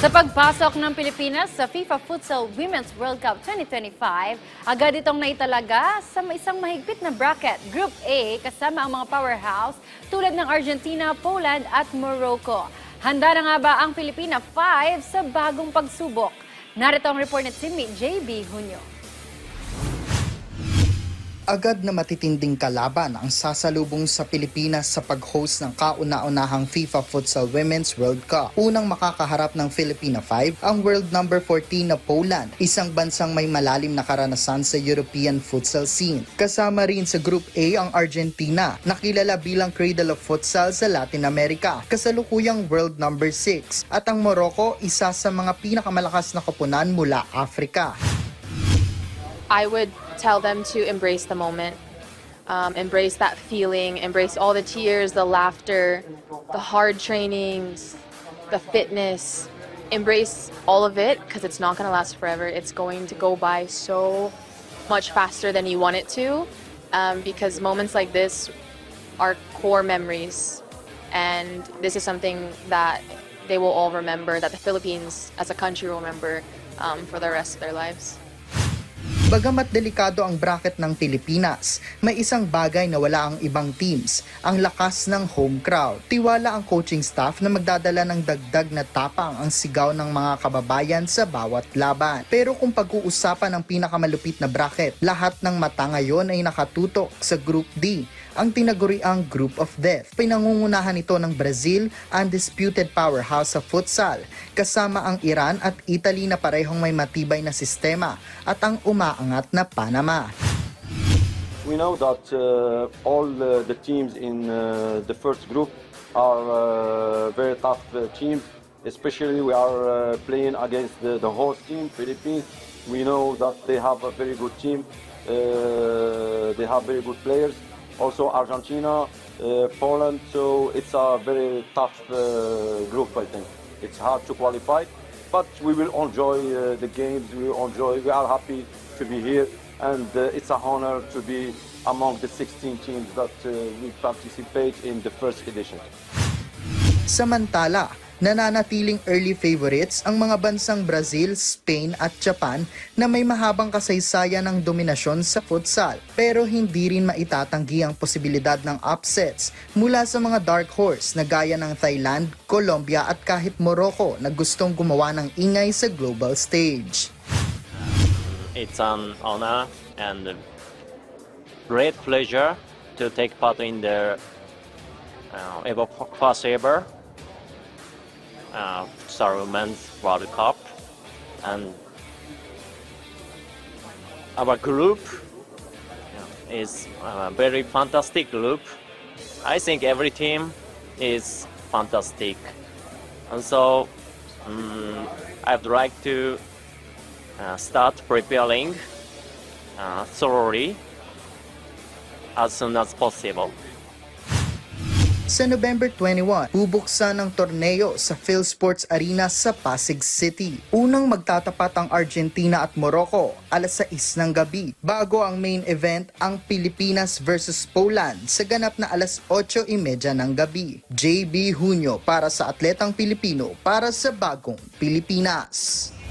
Sa pagpasok ng Pilipinas sa FIFA Futsal Women's World Cup 2025, agad itong naitalaga sa isang mahigpit na bracket, Group A, kasama ang mga powerhouse tulad ng Argentina, Poland at Morocco. Handa na nga ba ang Pilipina 5 sa bagong pagsubok? Narito ang report ni Timmy JB Hunyo. Agad na matitinding kalaban ang sasalubong sa Pilipinas sa pag-host ng kauna-unahang FIFA Futsal Women's World Cup. Unang makakaharap ng Filipina 5 ang world number 14 na Poland, isang bansang may malalim na karanasan sa European futsal scene. Kasama rin sa Group A ang Argentina, na kilala bilang cradle of futsal sa Latin America, kasalukuyang world number 6, at ang Morocco, isa sa mga pinakamalakas na koponan mula Africa. I would tell them to embrace the moment, embrace that feeling, embrace all the tears, the laughter, the hard trainings, the fitness. Embrace all of it because it's not going to last forever. It's going to go by so much faster than you want it to, because moments like this are core memories. And this is something that they will all remember, that the Philippines as a country will remember for the rest of their lives. Bagamat delikado ang bracket ng Pilipinas, may isang bagay na wala ang ibang teams, ang lakas ng home crowd. Tiwala ang coaching staff na magdadala ng dagdag na tapang ang sigaw ng mga kababayan sa bawat laban. Pero kung pag-uusapan ang pinakamalupit na bracket, lahat ng mata ngayon ay nakatutok sa Group D, ang tinaguriang Group of Death. Pinangungunahan ito ng Brazil, undisputed powerhouse sa futsal, kasama ang Iran at Italy na parehong may matibay na sistema, at ang umaangat na Panama. We know that all the teams in the first group are very tough teams, especially we are playing against the host team, Philippines. We know that they have a very good team, they have very good players. Also Argentina, Poland, so it's a very tough group, I think. It's hard to qualify, but we will enjoy the games, we are happy to be here, and it's an honor to be among the 16 teams that we participate in the first edition. Samantala, nananatiling early favorites ang mga bansang Brazil, Spain at Japan na may mahabang kasaysayan ng dominasyon sa futsal. Pero hindi rin maitatanggi ang posibilidad ng upsets mula sa mga dark horse na gaya ng Thailand, Colombia at kahit Morocco na gustong gumawa ng ingay sa global stage. It's an honor and a great pleasure to take part in the first ever Futsal Women's World Cup, and our group is a very fantastic group. I think every team is fantastic, and so I'd like to start preparing thoroughly as soon as possible. Sa November 21, bubuksan ang torneo sa PhilSports Arena sa Pasig City. Unang magtatapat ang Argentina at Morocco alas 6 ng gabi, bago ang main event ang Pilipinas versus Poland sa ganap na alas 8:30 ng gabi. JB Hunyo para sa Atletang Pilipino, para sa Bagong Pilipinas.